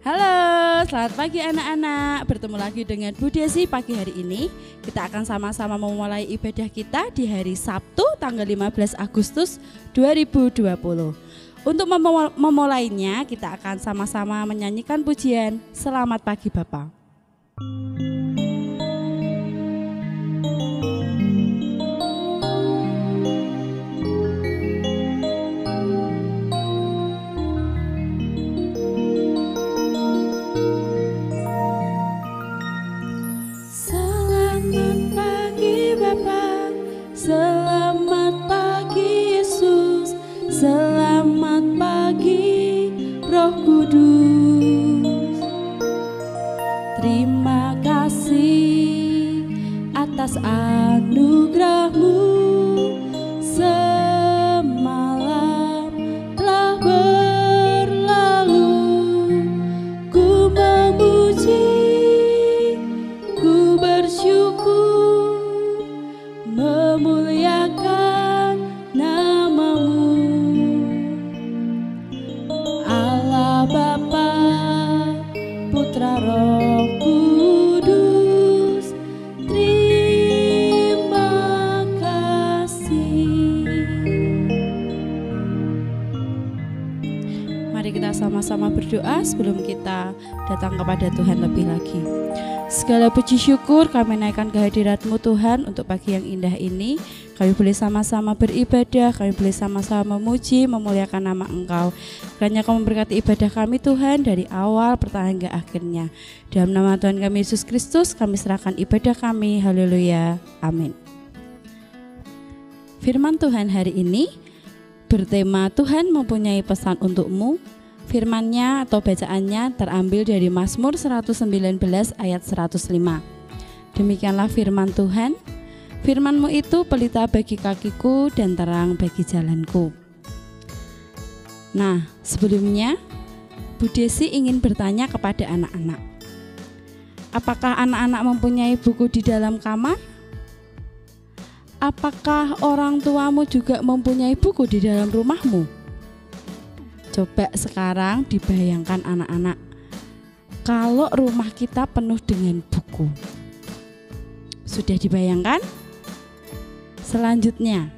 Halo, selamat pagi anak-anak. Bertemu lagi dengan Bu Desi pagi hari ini. Kita akan sama-sama memulai ibadah kita di hari Sabtu tanggal 15 Agustus 2020. Untuk memulainya, kita akan sama-sama menyanyikan pujian Selamat Pagi Bapa. Selamat pagi Yesus, selamat pagi Roh Kudus. Terima kasih atas anugerah-Mu, semalam telah berlalu. Ku memuji, ku bersyukur, memuliakan nama-Mu, Allah Bapa, Putra, Roh Kudus. Terima kasih. Mari kita sama-sama berdoa sebelum kita datang kepada Tuhan lebih lagi. Segala puji syukur kami naikkan kehadirat-Mu Tuhan untuk pagi yang indah ini. Kami boleh sama-sama beribadah, kami boleh sama-sama memuji, memuliakan nama Engkau. Kiranya Kau memberkati ibadah kami Tuhan dari awal pertengahan hingga akhirnya. Dalam nama Tuhan kami Yesus Kristus kami serahkan ibadah kami. Haleluya. Amin. Firman Tuhan hari ini bertema Tuhan mempunyai pesan untukmu. Firman-Nya atau bacaannya terambil dari Mazmur 119 ayat 105. Demikianlah firman Tuhan. Firman-Mu itu pelita bagi kakiku dan terang bagi jalanku. Nah, sebelumnya Bu Desi ingin bertanya kepada anak-anak. Apakah anak-anak mempunyai buku di dalam kamar? Apakah orang tuamu juga mempunyai buku di dalam rumahmu? Coba sekarang dibayangkan anak-anak, kalau rumah kita penuh dengan buku. Sudah dibayangkan? Selanjutnya,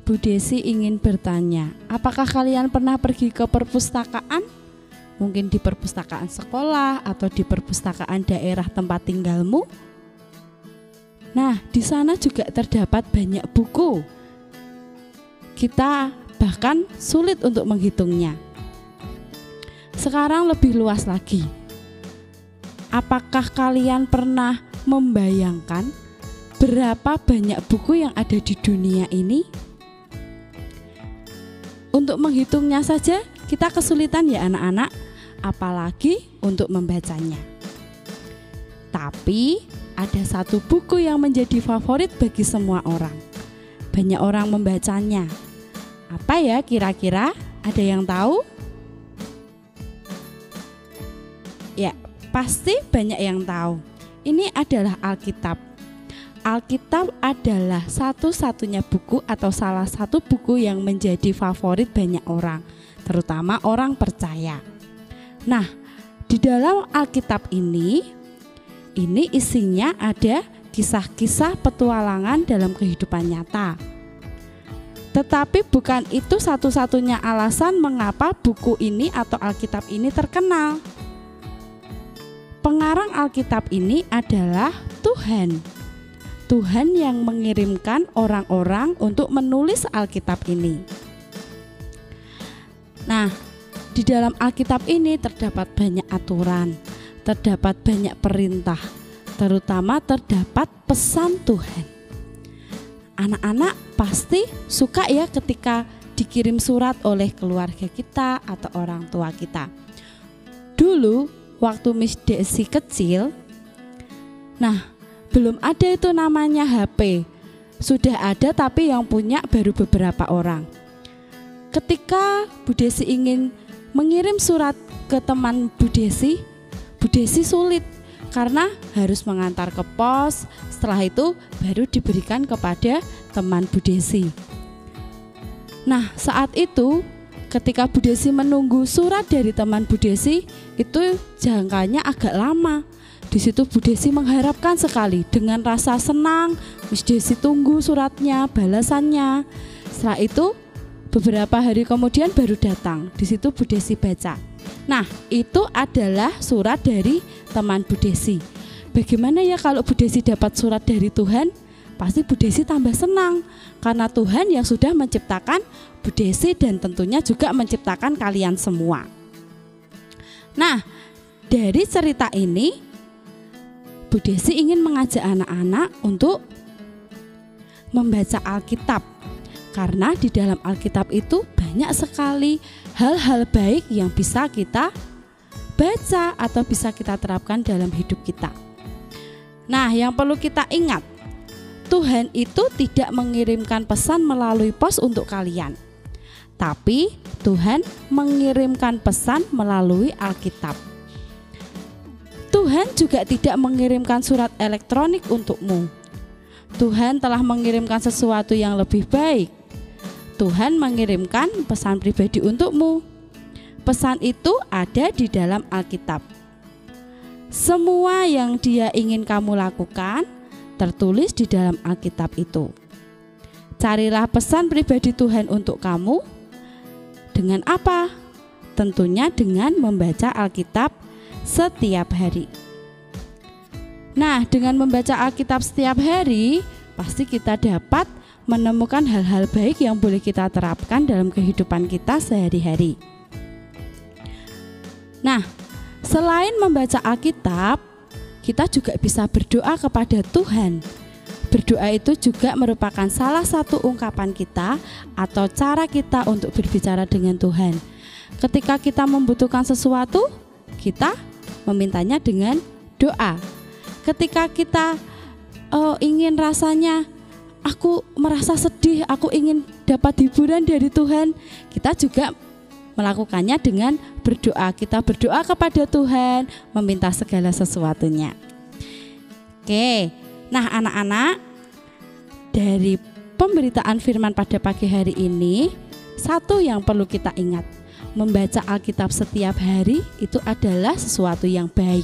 Bu Desi ingin bertanya, apakah kalian pernah pergi ke perpustakaan? Mungkin di perpustakaan sekolah atau di perpustakaan daerah tempat tinggalmu? Nah, di sana juga terdapat banyak buku. Kita bahkan sulit untuk menghitungnya. Sekarang lebih luas lagi. Apakah kalian pernah membayangkan berapa banyak buku yang ada di dunia ini? Untuk menghitungnya saja kita kesulitan ya anak-anak, apalagi untuk membacanya. Tapi ada satu buku yang menjadi favorit bagi semua orang. Banyak orang membacanya. Apa ya kira-kira? Ada yang tahu? Ya, pasti banyak yang tahu. Ini adalah Alkitab. Alkitab adalah satu-satunya buku atau salah satu buku yang menjadi favorit banyak orang, terutama orang percaya. Nah, di dalam Alkitab ini isinya ada kisah-kisah petualangan dalam kehidupan nyata. Tetapi bukan itu satu-satunya alasan mengapa buku ini atau Alkitab ini terkenal. Pengarang Alkitab ini adalah Tuhan. Tuhan yang mengirimkan orang-orang untuk menulis Alkitab ini. Nah, di dalam Alkitab ini terdapat banyak aturan, terdapat banyak perintah, terutama terdapat pesan Tuhan. Anak-anak pasti suka ya ketika dikirim surat oleh keluarga kita atau orang tua kita. Dulu waktu Miss Desi kecil, nah belum ada itu namanya HP. Sudah ada tapi yang punya baru beberapa orang. Ketika Bu Desi ingin mengirim surat ke teman Bu Desi sulit karena harus mengantar ke pos. Setelah itu baru diberikan kepada teman Bu Desi. Nah, saat itu ketika Bu Desi menunggu surat dari teman Bu Desi, itu jangkanya agak lama. Di situ Bu Desi mengharapkan sekali, dengan rasa senang Miss Desi tunggu suratnya, balasannya. Setelah itu beberapa hari kemudian baru datang. Di situ Bu Desi baca. Nah, itu adalah surat dari teman Bu Desi. Bagaimana ya kalau Bu Desi dapat surat dari Tuhan? Pasti Bu Desi tambah senang, karena Tuhan yang sudah menciptakan Bu Desi dan tentunya juga menciptakan kalian semua. Nah, dari cerita ini Bu Desi ingin mengajak anak-anak untuk membaca Alkitab, karena di dalam Alkitab itu banyak sekali hal-hal baik yang bisa kita baca atau bisa kita terapkan dalam hidup kita. Nah, yang perlu kita ingat, Tuhan itu tidak mengirimkan pesan melalui pos untuk kalian, tapi Tuhan mengirimkan pesan melalui Alkitab. Tuhan juga tidak mengirimkan surat elektronik untukmu. Tuhan telah mengirimkan sesuatu yang lebih baik. Tuhan mengirimkan pesan pribadi untukmu. Pesan itu ada di dalam Alkitab. Semua yang Dia ingin kamu lakukan tertulis di dalam Alkitab itu. Carilah pesan pribadi Tuhan untuk kamu. Dengan apa? Tentunya dengan membaca Alkitab setiap hari. Nah, dengan membaca Alkitab setiap hari, pasti kita dapat menemukan hal-hal baik yang boleh kita terapkan dalam kehidupan kita sehari-hari. Nah, selain membaca Alkitab, kita juga bisa berdoa kepada Tuhan. Berdoa itu juga merupakan salah satu ungkapan kita atau cara kita untuk berbicara dengan Tuhan. Ketika kita membutuhkan sesuatu, kita memintanya dengan doa. Ketika kita ingin rasanya, aku merasa sedih, aku ingin dapat hiburan dari Tuhan, kita juga melakukannya dengan berdoa. Kita berdoa kepada Tuhan, meminta segala sesuatunya. Oke, nah anak-anak, dari pemberitaan firman pada pagi hari ini, satu yang perlu kita ingat, membaca Alkitab setiap hari itu adalah sesuatu yang baik.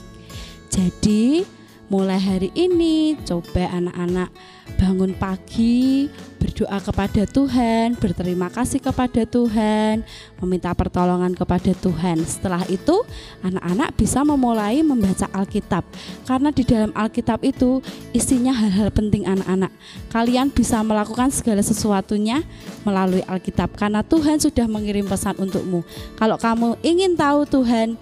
Jadi mulai hari ini coba anak-anak bangun pagi, berdoa kepada Tuhan, berterima kasih kepada Tuhan, meminta pertolongan kepada Tuhan. Setelah itu anak-anak bisa memulai membaca Alkitab, karena di dalam Alkitab itu isinya hal-hal penting anak-anak. Kalian bisa melakukan segala sesuatunya melalui Alkitab, karena Tuhan sudah mengirim pesan untukmu. Kalau kamu ingin tahu Tuhan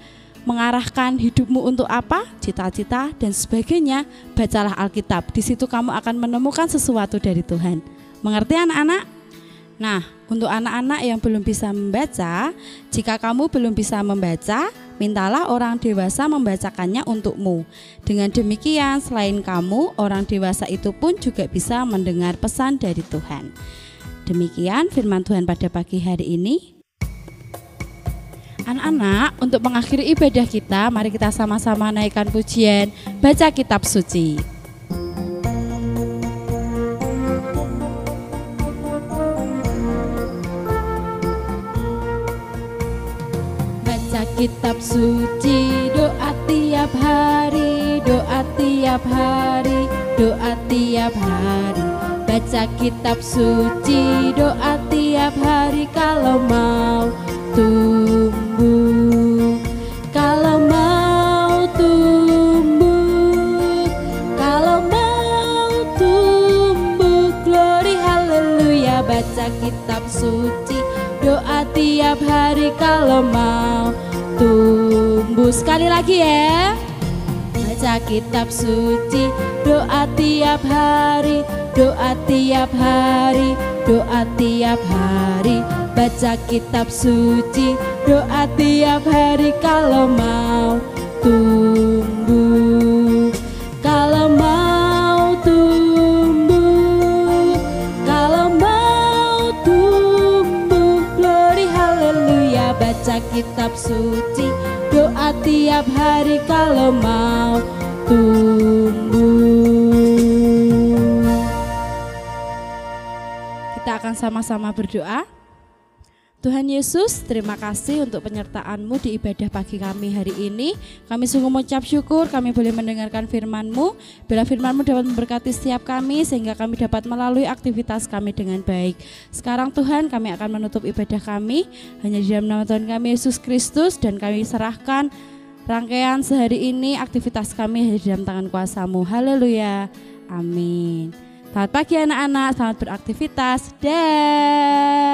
mengarahkan hidupmu untuk apa, cita-cita dan sebagainya, bacalah Alkitab. Di situ kamu akan menemukan sesuatu dari Tuhan. Mengerti anak-anak? Nah, untuk anak-anak yang belum bisa membaca, jika kamu belum bisa membaca, mintalah orang dewasa membacakannya untukmu. Dengan demikian, selain kamu, orang dewasa itu pun juga bisa mendengar pesan dari Tuhan. Demikian firman Tuhan pada pagi hari ini. Anak-anak, untuk mengakhiri ibadah kita, mari kita sama-sama naikkan pujian Baca Kitab Suci. Baca Kitab Suci, doa tiap hari, doa tiap hari, doa tiap hari. Baca Kitab Suci, doa tiap hari kalau mau tumbuh, kalau mau tumbuh, kalau mau tumbuh, glory haleluya. Baca Kitab Suci, doa tiap hari kalau mau tumbuh. Sekali lagi ya. Baca Kitab Suci, doa tiap hari, doa tiap hari, doa tiap hari. Baca Kitab Suci, doa tiap hari kalau mau tumbuh, kalau mau tumbuh, kalau mau tumbuh, glory haleluya. Baca Kitab Suci, doa tiap hari kalau mau tumbuh. Kita akan sama-sama berdoa. Tuhan Yesus, terima kasih untuk penyertaan-Mu di ibadah pagi kami hari ini. Kami sungguh mengucap syukur kami boleh mendengarkan firman-Mu. Bila firman-Mu dapat memberkati setiap kami sehingga kami dapat melalui aktivitas kami dengan baik. Sekarang Tuhan, kami akan menutup ibadah kami hanya di dalam nama Tuhan kami Yesus Kristus, dan kami serahkan rangkaian sehari ini, aktivitas kami di dalam tangan kuasa-Mu. Haleluya. Amin. Selamat pagi anak-anak, selamat beraktivitas. Dah.